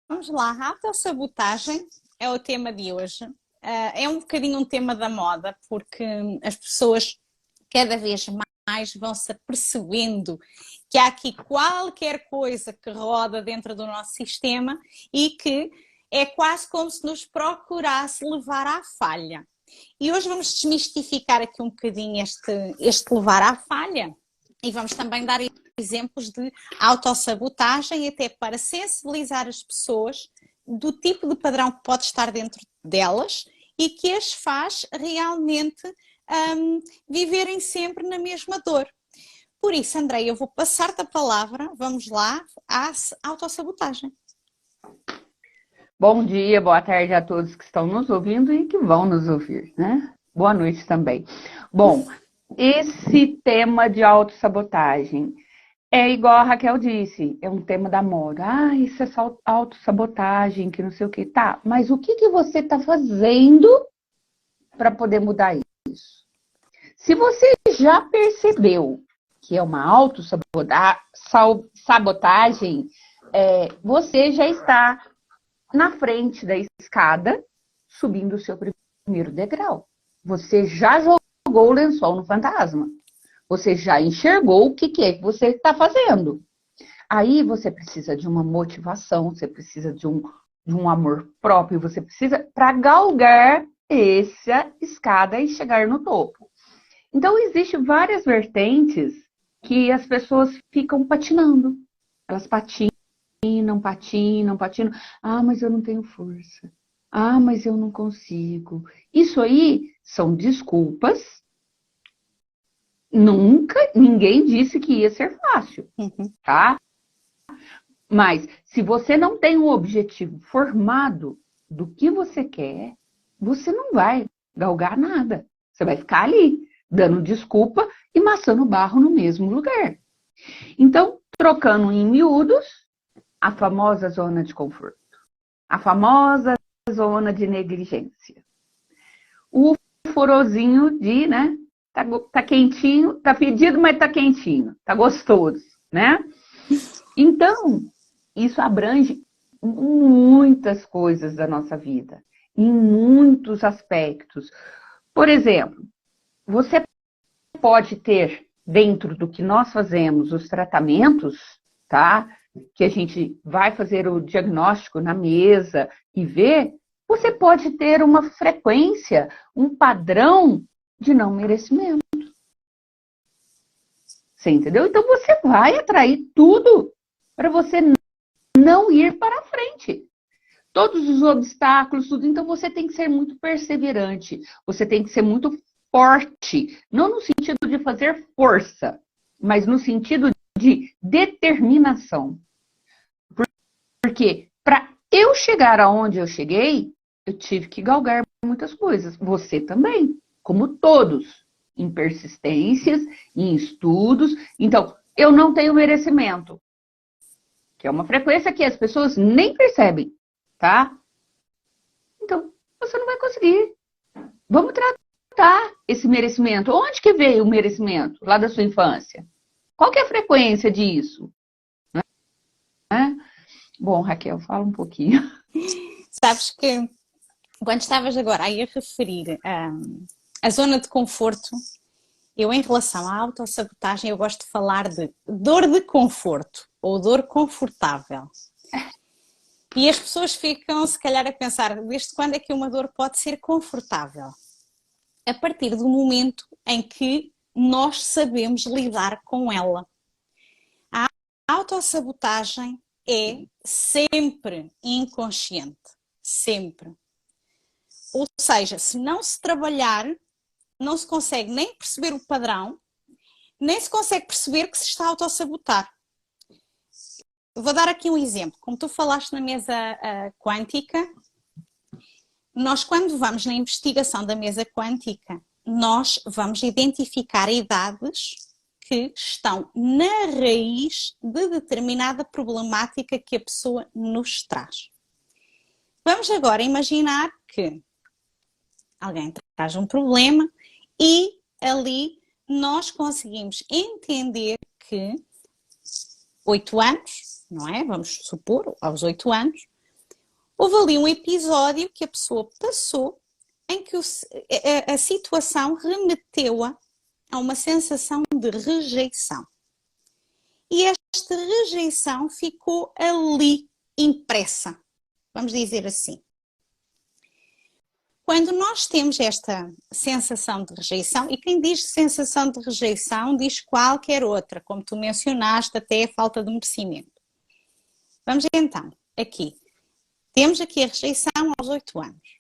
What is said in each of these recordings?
Vamos lá, a autossabotagem é o tema de hoje. É um bocadinho um tema da moda, porque as pessoas cada vez mais vão se apercebendo que há aqui qualquer coisa que roda dentro do nosso sistema e que é quase como se nos procurasse levar à falha. E hoje vamos desmistificar aqui um bocadinho este levar à falha e vamos também dar exemplos de autossabotagem, até para sensibilizar as pessoas do tipo de padrão que pode estar dentro delas e que as faz realmente viverem sempre na mesma dor. Por isso, Andréia, eu vou passar-te a palavra, vamos lá, à autossabotagem. Bom dia, boa tarde a todos que estão nos ouvindo e que vão nos ouvir, né? Boa noite também. Bom, esse tema de autossabotagem é igual a Raquel disse, é um tema da moda. Ah, isso é autossabotagem, que não sei o que. Tá, mas o que você está fazendo para poder mudar isso? Se você já percebeu que é uma autossabotagem, você já está na frente da escada, subindo o seu primeiro degrau. Você já jogou o lençol no fantasma. Você já enxergou o que é que você está fazendo. Aí você precisa de uma motivação, você precisa de um amor próprio, você precisa para galgar essa escada e chegar no topo. Então, existem várias vertentes que as pessoas ficam patinando. Elas patinam. Ah, mas eu não tenho força. Ah, mas eu não consigo. Isso aí são desculpas. Ninguém disse que ia ser fácil, tá? Mas se você não tem um objetivo formado do que você quer, você não vai galgar nada. Você vai ficar ali, dando desculpa e maçando barro no mesmo lugar. Então, trocando em miúdos, a famosa zona de conforto, a famosa zona de negligência. O forozinho de, né, tá quentinho, tá pedido, mas tá quentinho, tá gostoso, né? Então, isso abrange muitas coisas da nossa vida, em muitos aspectos. Por exemplo, você pode ter, dentro do que nós fazemos, os tratamentos, tá? Que a gente vai fazer o diagnóstico na mesa e ver, você pode ter uma frequência, um padrão de não merecimento. Você entendeu? Então você vai atrair tudo para você não ir para frente. Todos os obstáculos, tudo. Então você tem que ser muito perseverante, você tem que ser muito forte, não no sentido de fazer força, mas no sentido de determinação. Porque para eu chegar aonde eu cheguei, eu tive que galgar muitas coisas. Você também, como todos, em persistências, em estudos. Então, eu não tenho merecimento, que é uma frequência que as pessoas nem percebem, tá? Então, você não vai conseguir. Vamos tratar esse merecimento. Onde que veio o merecimento? Lá da sua infância. Qual que é a frequência disso? Né? Bom, Raquel, fala um pouquinho. Sabes que quando estavas agora aí a referir a zona de conforto, eu em relação à autossabotagem eu gosto de falar de dor de conforto ou dor confortável. E as pessoas ficam se calhar a pensar, desde quando é que uma dor pode ser confortável? A partir do momento em que nós sabemos lidar com ela. A autossabotagem é sempre inconsciente, sempre. Ou seja, se não se trabalhar, não se consegue nem perceber o padrão, nem se consegue perceber que se está a autossabotar. Vou dar aqui um exemplo. Como tu falaste na mesa quântica, nós quando vamos na investigação da mesa quântica, nós vamos identificar idades que estão na raiz de determinada problemática que a pessoa nos traz. Vamos agora imaginar que alguém traz um problema e ali nós conseguimos entender que 8 anos, não é? Vamos supor, aos 8 anos, Houve ali um episódio que a pessoa passou em que a situação remeteu-a a uma sensação de rejeição. E esta rejeição ficou ali impressa, vamos dizer assim. Quando nós temos esta sensação de rejeição, e quem diz sensação de rejeição diz qualquer outra, como tu mencionaste, até a falta de merecimento. Vamos então, aqui. Temos aqui a rejeição aos 8 anos.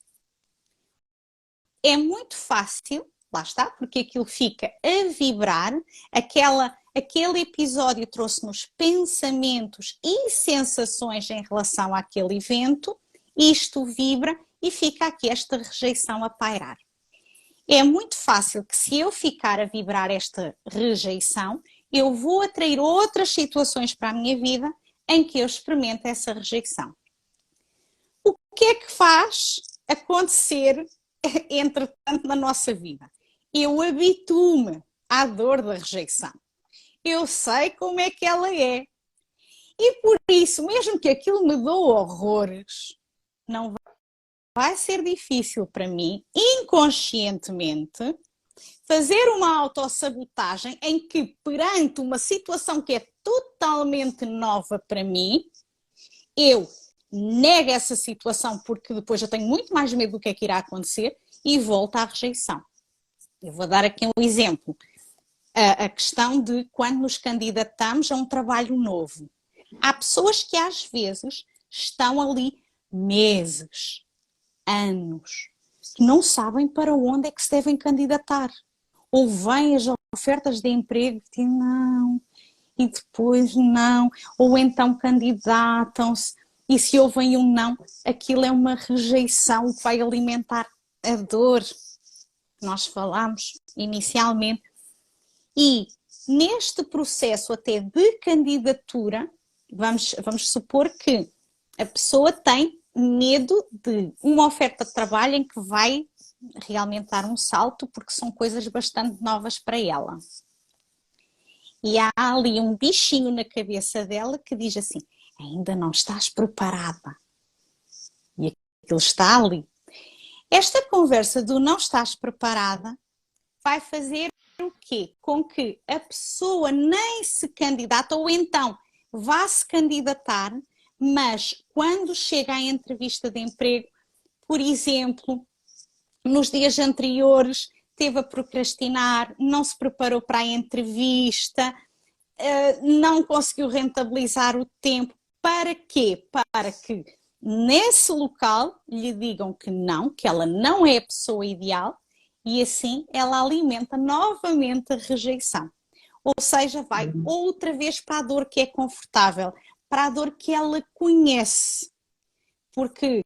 É muito fácil, lá está, porque aquilo fica a vibrar, aquele episódio trouxe-nos pensamentos e sensações em relação àquele evento, isto vibra e fica aqui esta rejeição a pairar. É muito fácil que se eu ficar a vibrar esta rejeição, eu vou atrair outras situações para a minha vida em que eu experimento essa rejeição. O que é que faz acontecer, entretanto, na nossa vida? Eu habituo-me à dor da rejeição. Eu sei como é que ela é. E por isso, mesmo que aquilo me dê horrores, não vai ser difícil para mim, inconscientemente, fazer uma autossabotagem em que, perante uma situação que é totalmente nova para mim, eu nego essa situação porque depois eu tenho muito mais medo do que é que irá acontecer e volto à rejeição. Eu vou dar aqui um exemplo. A questão de quando nos candidatamos a um trabalho novo. Há pessoas que às vezes estão ali meses, anos, que não sabem para onde é que se devem candidatar. Ou vêm as ofertas de emprego e dizem não, e depois não, ou então candidatam-se, e se ouvem um não, aquilo é uma rejeição que vai alimentar a dor que nós falámos inicialmente. E neste processo até de candidatura, vamos supor que a pessoa tem medo de uma oferta de trabalho em que vai realmente dar um salto, porque são coisas bastante novas para ela. E há ali um bichinho na cabeça dela que diz assim, ainda não estás preparada. E aquilo está ali. Esta conversa do não estás preparada vai fazer o quê? Com que a pessoa nem se candidata, ou então vá se candidatar, mas quando chega à entrevista de emprego, por exemplo, nos dias anteriores esteve a procrastinar, não se preparou para a entrevista, não conseguiu rentabilizar o tempo. Para quê? Para que nesse local lhe digam que não, que ela não é a pessoa ideal, e assim ela alimenta novamente a rejeição. Ou seja, vai outra vez para a dor que é confortável, para a dor que ela conhece. Porque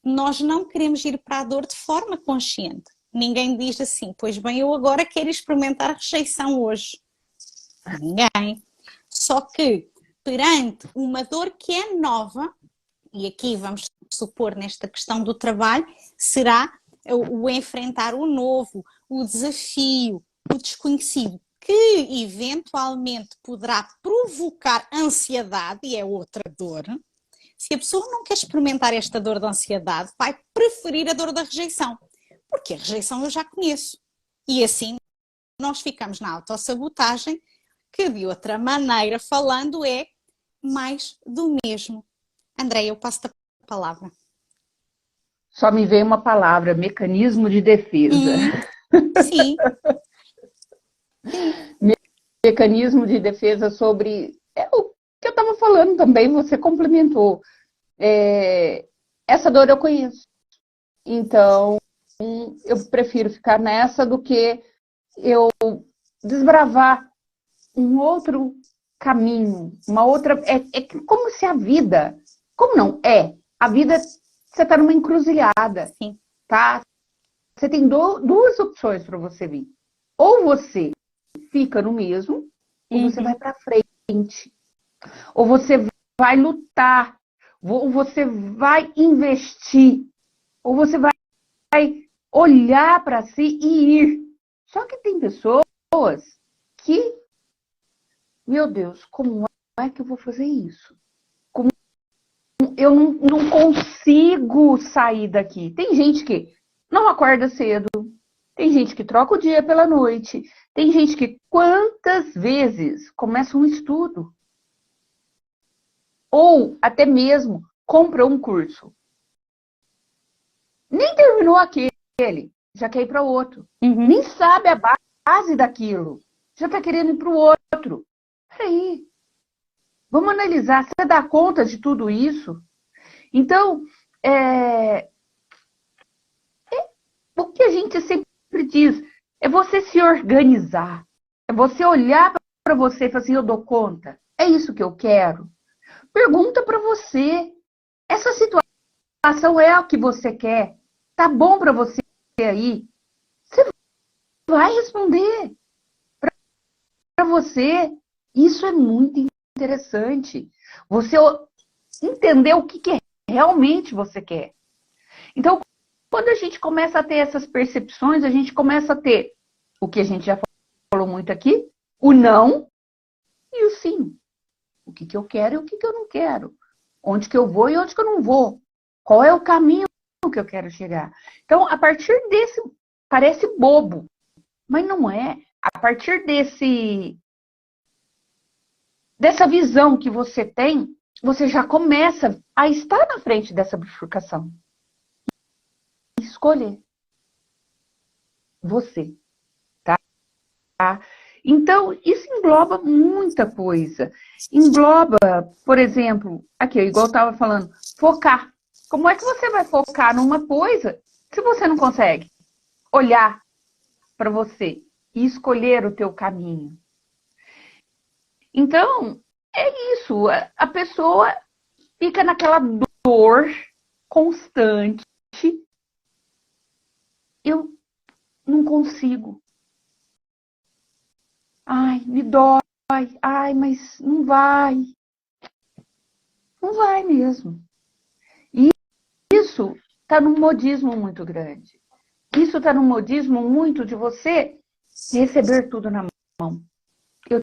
nós não queremos ir para a dor de forma consciente. Ninguém diz assim, pois bem, eu agora quero experimentar a rejeição hoje. Ninguém. Só que perante uma dor que é nova, e aqui vamos supor nesta questão do trabalho, será o enfrentar o novo, o desafio, o desconhecido, que eventualmente poderá provocar ansiedade, e é outra dor. Se a pessoa não quer experimentar esta dor da ansiedade, vai preferir a dor da rejeição, porque a rejeição eu já conheço. E assim nós ficamos na autossabotagem, que de outra maneira falando é mais do mesmo. Andréia, eu passo-te a palavra. Só me veio uma palavra, mecanismo de defesa. Sim. Mecanismo de defesa sobre o que eu estava falando também, você complementou. Essa dor eu conheço. Então, eu prefiro ficar nessa do que eu desbravar um outro caminho, uma outra... É como se a vida... Como não? A vida, você está numa encruzilhada. Sim. Tá? Você tem duas opções para você vir. Ou você fica no mesmo, ou você vai para frente. Ou você vai lutar, ou você vai investir, ou você vai olhar para si e ir. Só que tem pessoas que, meu Deus, como é que eu vou fazer isso? não consigo sair daqui. Tem gente que não acorda cedo, tem gente que troca o dia pela noite, tem gente que quantas vezes começa um estudo ou até mesmo compra um curso. Nem terminou aquele, já quer ir para outro. Nem sabe a base daquilo, já está querendo ir para o outro. Peraí, vamos analisar, você dá conta de tudo isso? Então, o que a gente sempre diz é você se organizar, é você olhar para você e falar assim, eu dou conta, é isso que eu quero? Pergunta para você, essa situação é o que você quer? Tá bom para você aí? Você vai responder para você. Isso é muito interessante. Você entender o que realmente você quer. Então, quando a gente começa a ter essas percepções, a gente começa a ter o que a gente já falou muito aqui, o não e o sim. O que eu quero e o que eu não quero. Onde que eu vou e onde que eu não vou. Qual é o caminho que eu quero chegar. Então, a partir desse... Parece bobo, mas não é. A partir dessa visão que você tem, você já começa a estar na frente dessa bifurcação. Escolher. Você. Tá? Então, isso engloba muita coisa. Engloba, por exemplo, aqui, igual eu estava falando, focar. Como é que você vai focar numa coisa se você não consegue olhar para você e escolher o teu caminho? Então, é isso. A pessoa fica naquela dor constante. Eu não consigo. Ai, me dói. Ai, mas não vai. Não vai mesmo. E isso está num modismo muito grande. Isso está num modismo muito de você receber tudo na mão. Eu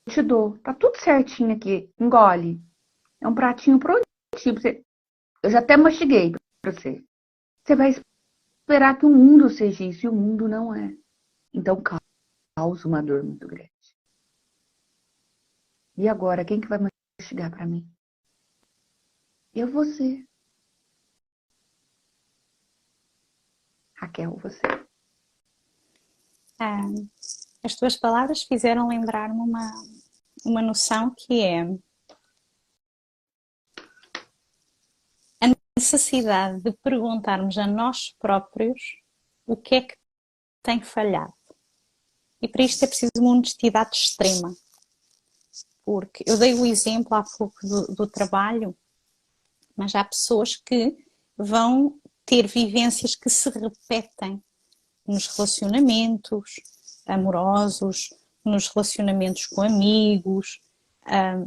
te dou. Tá tudo certinho aqui. Engole. É um pratinho prontinho. Eu já até mastiguei para você. Você vai esperar que o mundo seja isso. E o mundo não é. Então causa uma dor muito grande. E agora, quem que vai mastigar para mim? Eu, você. Raquel, você. As tuas palavras fizeram lembrar-me uma noção que é a necessidade de perguntarmos a nós próprios o que é que tem falhado. E para isto é preciso uma honestidade extrema. Porque eu dei o exemplo há pouco do trabalho, mas há pessoas que vão ter vivências que se repetem nos relacionamentos amorosos, nos relacionamentos com amigos,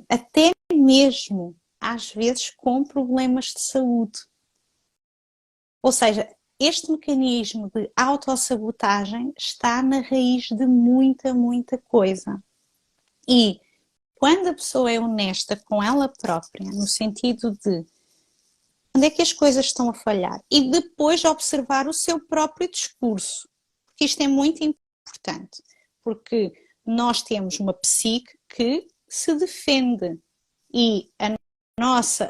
até mesmo, às vezes, com problemas de saúde. Ou seja, este mecanismo de autossabotagem está na raiz de muita, muita coisa. E quando a pessoa é honesta com ela própria, no sentido de onde é que as coisas estão a falhar, e depois observar o seu próprio discurso, porque isto é muito importante, porque nós temos uma psique que se defende e a nossa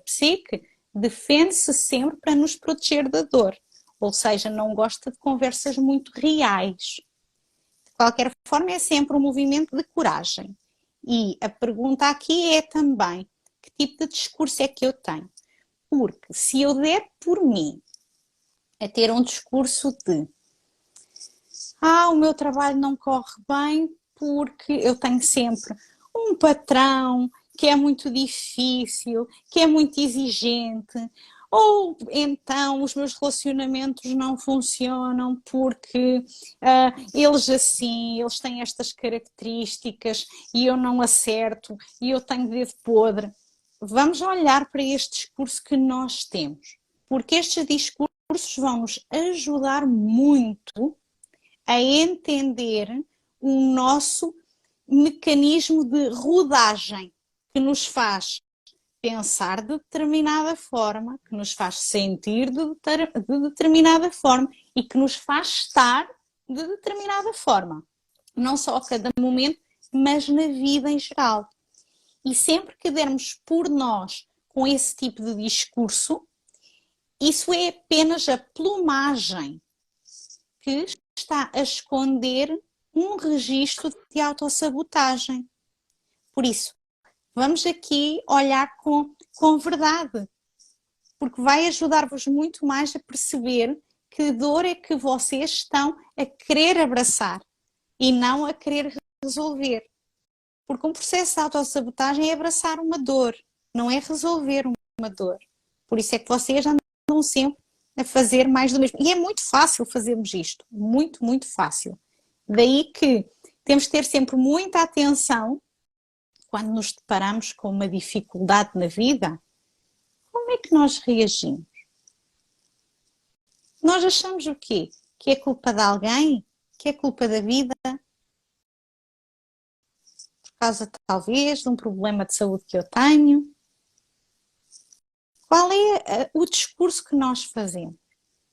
psique defende-se sempre para nos proteger da dor, ou seja, não gosta de conversas muito reais. De qualquer forma, é sempre um movimento de coragem. E a pergunta aqui é também, que tipo de discurso é que eu tenho? Porque se eu der por mim a ter um discurso de o meu trabalho não corre bem porque eu tenho sempre um patrão que é muito difícil, que é muito exigente, ou então os meus relacionamentos não funcionam porque eles têm estas características e eu não acerto e eu tenho dedo podre. Vamos olhar para este discurso que nós temos, porque estes discursos vão nos ajudar muito a entender o nosso mecanismo de rodagem que nos faz pensar de determinada forma, que nos faz sentir de determinada forma e que nos faz estar de determinada forma. Não só a cada momento, mas na vida em geral. E sempre que dermos por nós com esse tipo de discurso, isso é apenas a plumagem que está a esconder um registro de autossabotagem. Por isso, vamos aqui olhar com verdade, porque vai ajudar-vos muito mais a perceber que dor é que vocês estão a querer abraçar e não a querer resolver. Porque um processo de autossabotagem é abraçar uma dor, não é resolver uma dor. Por isso é que vocês andam sempre a fazer mais do mesmo. E é muito fácil fazermos isto, muito, muito fácil. Daí que temos de ter sempre muita atenção quando nos deparamos com uma dificuldade na vida. Como é que nós reagimos? Nós achamos o quê? Que é culpa de alguém? Que é culpa da vida? Por causa, talvez, de um problema de saúde que eu tenho? Qual é o discurso que nós fazemos?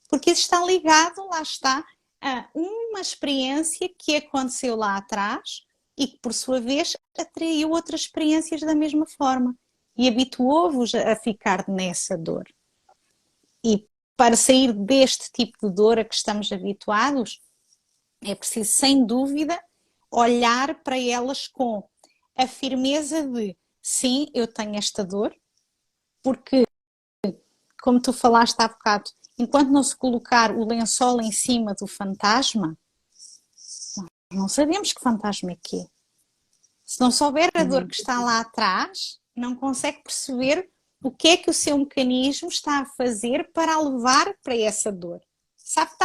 Porque isso está ligado, lá está, a uma experiência que aconteceu lá atrás e que, por sua vez, atraiu outras experiências da mesma forma e habituou-vos a ficar nessa dor. E para sair deste tipo de dor a que estamos habituados, é preciso, sem dúvida, olhar para elas com a firmeza de, sim, eu tenho esta dor, porque, como tu falaste há bocado, enquanto não se colocar o lençol em cima do fantasma, não sabemos que fantasma é que é. Se não souber a dor que está lá atrás, não consegue perceber o que é que o seu mecanismo está a fazer para a levar para essa dor. Sabe que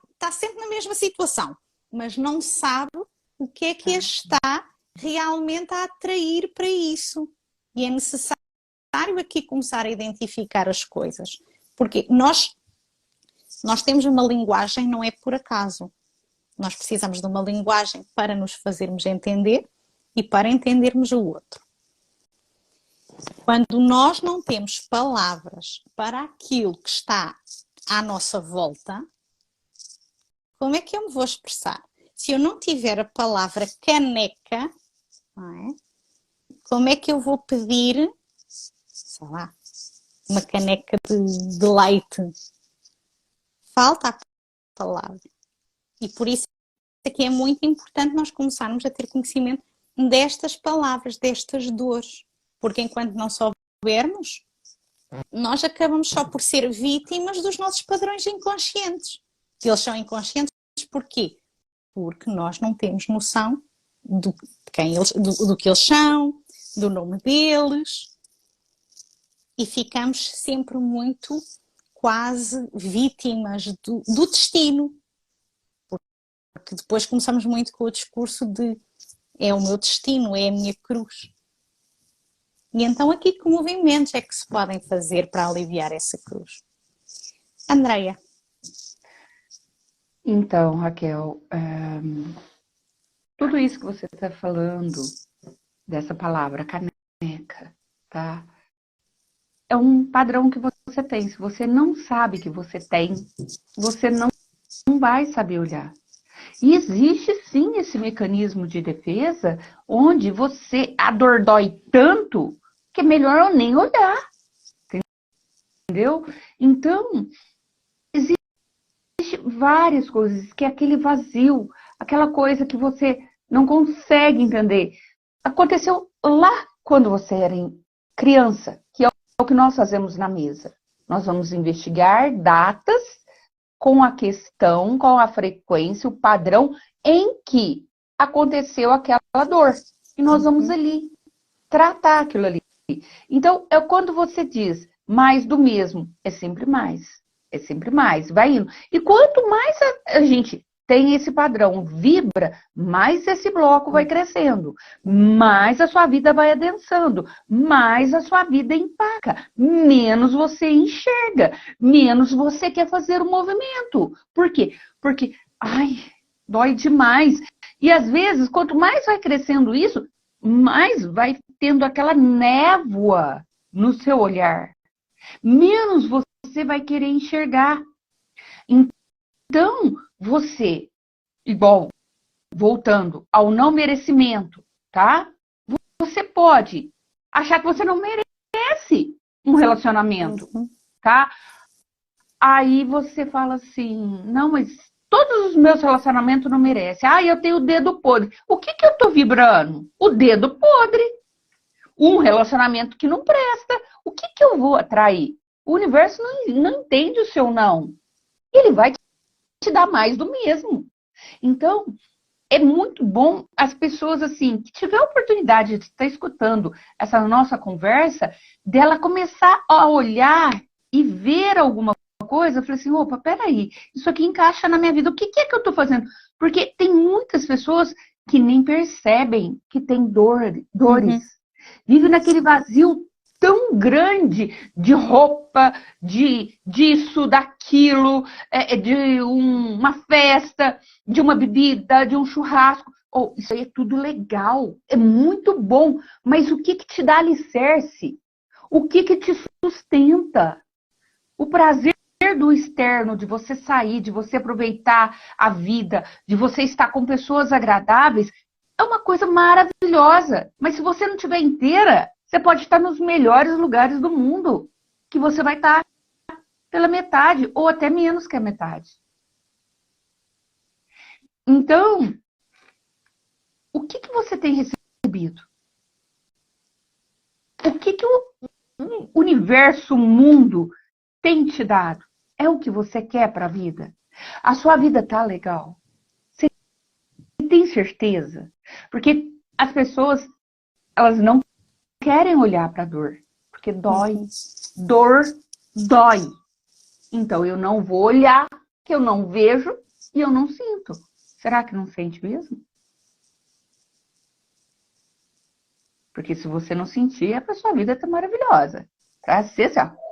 está sempre na mesma situação, mas não sabe o que é que a está realmente a atrair para isso. E é necessário aqui começar a identificar as coisas. Porque nós temos uma linguagem, não é por acaso. Nós precisamos de uma linguagem para nos fazermos entender e para entendermos o outro. Quando nós não temos palavras para aquilo que está à nossa volta, como é que eu me vou expressar? Se eu não tiver a palavra caneca, não é? Como é que eu vou pedir, sei lá, uma caneca de leite? Falta a palavra. E por isso é que é muito importante nós começarmos a ter conhecimento destas palavras, destas dores. Porque enquanto não soubermos, nós acabamos só por ser vítimas dos nossos padrões inconscientes. Eles são inconscientes porquê? Porque nós não temos noção do que eles são, do nome deles, e ficamos sempre muito quase vítimas do destino. Porque depois começamos muito com o discurso de é o meu destino, é a minha cruz. E então aqui que movimentos é que se podem fazer para aliviar essa cruz? Andreia. Então, Raquel, tudo isso que você está falando, dessa palavra caneca, tá? É um padrão que você tem. Se você não sabe que você tem, você não vai saber olhar. E existe sim esse mecanismo de defesa onde a dor dói tanto que é melhor eu nem olhar. Entendeu? Então, existe várias coisas, que é aquele vazio, aquela coisa que você não consegue entender. Aconteceu lá quando você era criança, que é o que nós fazemos na mesa. Nós vamos investigar datas com a questão, com a frequência, o padrão em que aconteceu aquela dor. E nós vamos ali tratar aquilo ali. Então, é quando você diz mais do mesmo, é sempre mais, vai indo. E quanto mais a gente tem esse padrão, vibra, mais esse bloco vai crescendo, mais a sua vida vai adensando, mais a sua vida empaca, menos você enxerga, menos você quer fazer o movimento. Por quê? Porque, dói demais. E às vezes, quanto mais vai crescendo isso, mais vai tendo aquela névoa no seu olhar, menos você vai querer enxergar. Então, você, igual, voltando ao não merecimento, tá? Você pode achar que você não merece um relacionamento, tá? Aí você fala assim, não, mas todos os meus relacionamentos não merecem. Ah, eu tenho o dedo podre. O que eu tô vibrando? O dedo podre. Um relacionamento que não presta. O que eu vou atrair? O universo não entende o seu não. Ele vai te dar mais do mesmo. Então, é muito bom as pessoas, assim, que tiver a oportunidade de estar escutando essa nossa conversa, dela começar a olhar e ver alguma coisa, eu falei assim, opa, peraí, isso aqui encaixa na minha vida, o que é que eu estou fazendo? Porque tem muitas pessoas que nem percebem que tem dores, vivem naquele vazio tão grande de roupa, disso, daquilo, de uma festa, de uma bebida, de um churrasco. Oh, isso aí é tudo legal, é muito bom, mas o que te dá alicerce? O que te sustenta? O prazer do externo, de você sair, de você aproveitar a vida, de você estar com pessoas agradáveis, é uma coisa maravilhosa. Mas se você não estiver inteira, você pode estar nos melhores lugares do mundo, que você vai estar pela metade, ou até menos que a metade. Então, o que você tem recebido? O que o universo, o mundo tem te dado? É o que você quer para a vida? A sua vida tá legal? Você tem certeza? Porque as pessoas, elas não querem olhar para a dor, porque dói. Dor dói. Então eu não vou olhar, que eu não vejo e eu não sinto. Será que não sente mesmo? Porque se você não sentir, a sua vida tá maravilhosa. Pra ser assim, ó.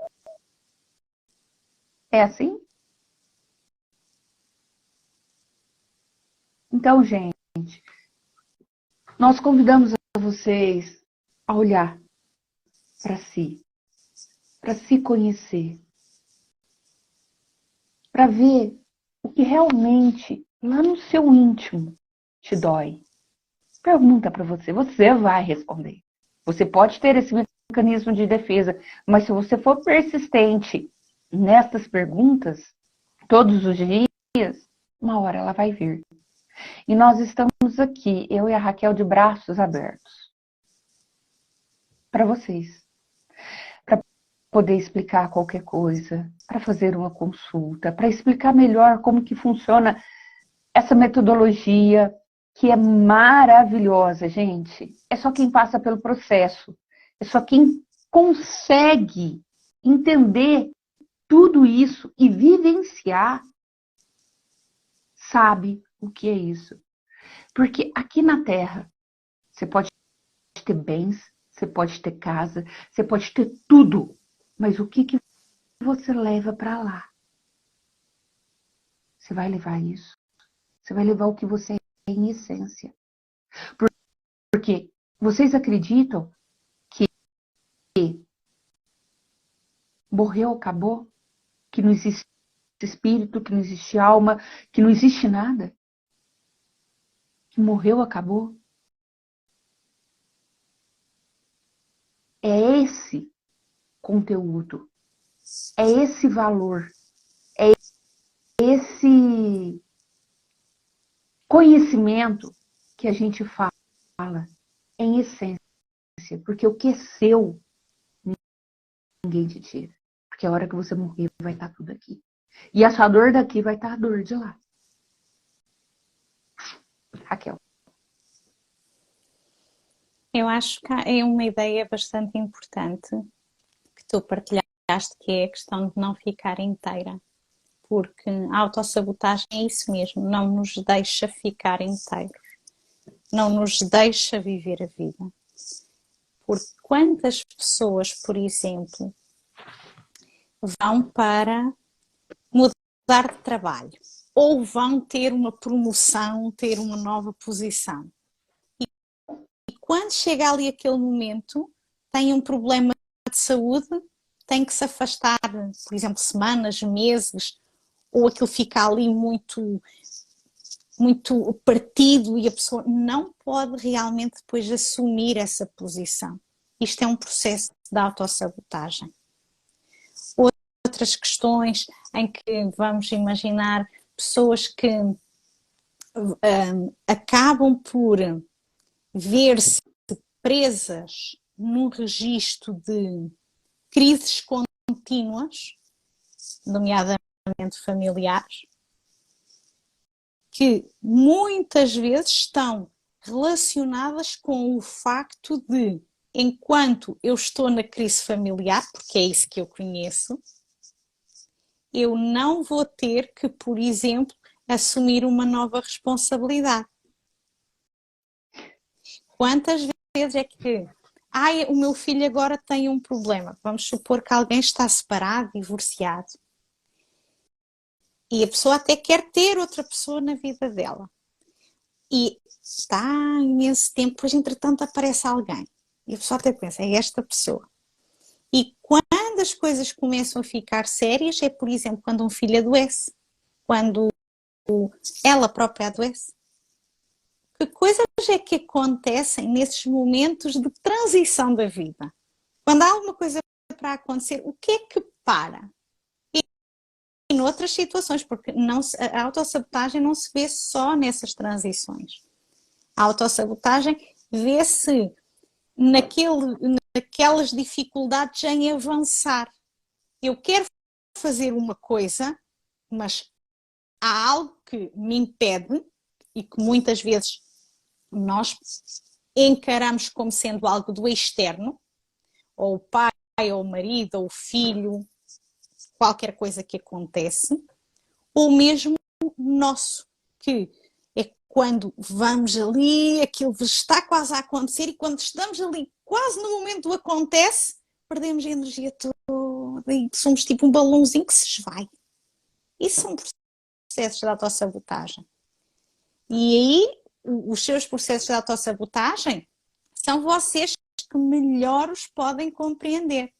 É assim? Então, gente, nós convidamos a vocês a olhar para se conhecer, para ver o que realmente lá no seu íntimo te dói. Pergunta para você, você vai responder. Você pode ter esse mecanismo de defesa, mas se você for persistente nestas perguntas, todos os dias, uma hora ela vai vir. E nós estamos aqui, eu e a Raquel, de braços abertos para vocês, para poder explicar qualquer coisa, para fazer uma consulta, para explicar melhor como que funciona essa metodologia, que é maravilhosa, gente. É só quem passa pelo processo, é só quem consegue entender tudo isso e vivenciar, sabe o que é isso. Porque aqui na Terra, você pode ter bens, você pode ter casa, você pode ter tudo, mas o que você leva para lá? Você vai levar isso? Você vai levar o que você é em essência. Porque vocês acreditam que morreu, acabou? Que não existe espírito, que não existe alma, que não existe nada? Que morreu, acabou? É esse conteúdo, é esse valor, é esse conhecimento que a gente fala em essência. Porque o que é seu, ninguém te tira. Porque a hora que você morrer, vai estar tudo aqui. E a sua dor daqui vai estar a dor de lá. Raquel. Eu acho que é uma ideia bastante importante que tu partilhaste, que é a questão de não ficar inteira. Porque a autossabotagem é isso mesmo, não nos deixa ficar inteiros. Não nos deixa viver a vida. Porque quantas pessoas, por exemplo, vão para mudar de trabalho ou vão ter uma promoção, ter uma nova posição. E quando chega ali aquele momento, têm um problema de saúde tem que se afastar, por exemplo, semanas, meses, ou aquilo fica ali muito, muito partido e a pessoa não pode realmente depois assumir essa posição. Isto é um processo de autossabotagem. Outras questões em que vamos imaginar pessoas que acabam por ver-se presas num registro de crises contínuas, nomeadamente familiares, que muitas vezes estão relacionadas com o facto de, enquanto eu estou na crise familiar, porque é isso que eu conheço, eu não vou ter que, por exemplo, assumir uma nova responsabilidade. Quantas vezes é que o meu filho agora tem um problema? Vamos supor que alguém está separado, divorciado. E a pessoa até quer ter outra pessoa na vida dela. E está há imenso tempo, depois entretanto aparece alguém. E a pessoa até pensa, é esta pessoa. E quando as coisas começam a ficar sérias, é por exemplo quando um filho adoece, quando ela própria adoece. Que coisas é que acontecem nesses momentos de transição da vida? Quando há alguma coisa para acontecer, o que é que para? E noutras situações, porque a autossabotagem não se vê só nessas transições. A autossabotagem vê-se naquelas dificuldades em avançar. Eu quero fazer uma coisa, mas há algo que me impede e que muitas vezes nós encaramos como sendo algo do externo, ou o pai, ou o marido, ou o filho, qualquer coisa que acontece, ou mesmo nosso, que é quando vamos ali, aquilo está quase a acontecer e quando estamos ali quase no momento do acontece, perdemos a energia toda e somos tipo um balãozinho que se esvai. Isso são processos de autossabotagem. E aí, os seus processos de autossabotagem são vocês que melhor os podem compreender.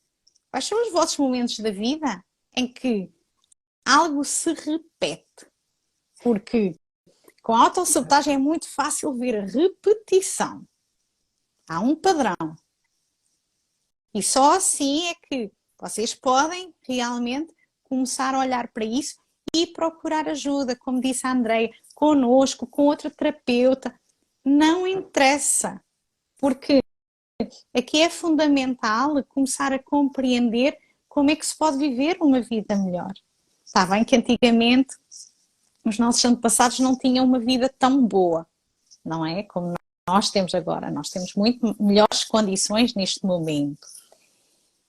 Quais são os vossos momentos da vida em que algo se repete? Porque com a autossabotagem é muito fácil ver a repetição. Há um padrão. E só assim é que vocês podem realmente começar a olhar para isso e procurar ajuda, como disse a Andreia, connosco, com outra terapeuta. Não interessa, porque aqui é fundamental começar a compreender como é que se pode viver uma vida melhor. Está bem que antigamente os nossos antepassados não tinham uma vida tão boa, não é? Como nós temos agora. Nós temos muito melhores condições neste momento.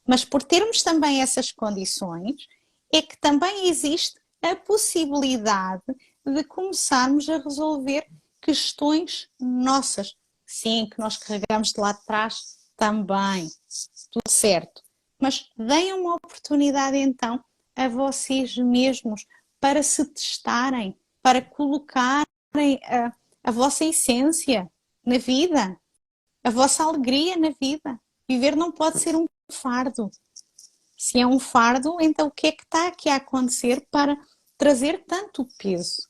Mas por termos também essas condições, é que também existe a possibilidade de começarmos a resolver questões nossas. Sim, que nós carregamos de lá de trás também. Tudo certo. Mas deem uma oportunidade então a vocês mesmos para se testarem, para colocarem a vossa essência na vida, a vossa alegria na vida. Viver não pode ser um fardo. Se é um fardo, então o que é que está aqui a acontecer para trazer tanto peso?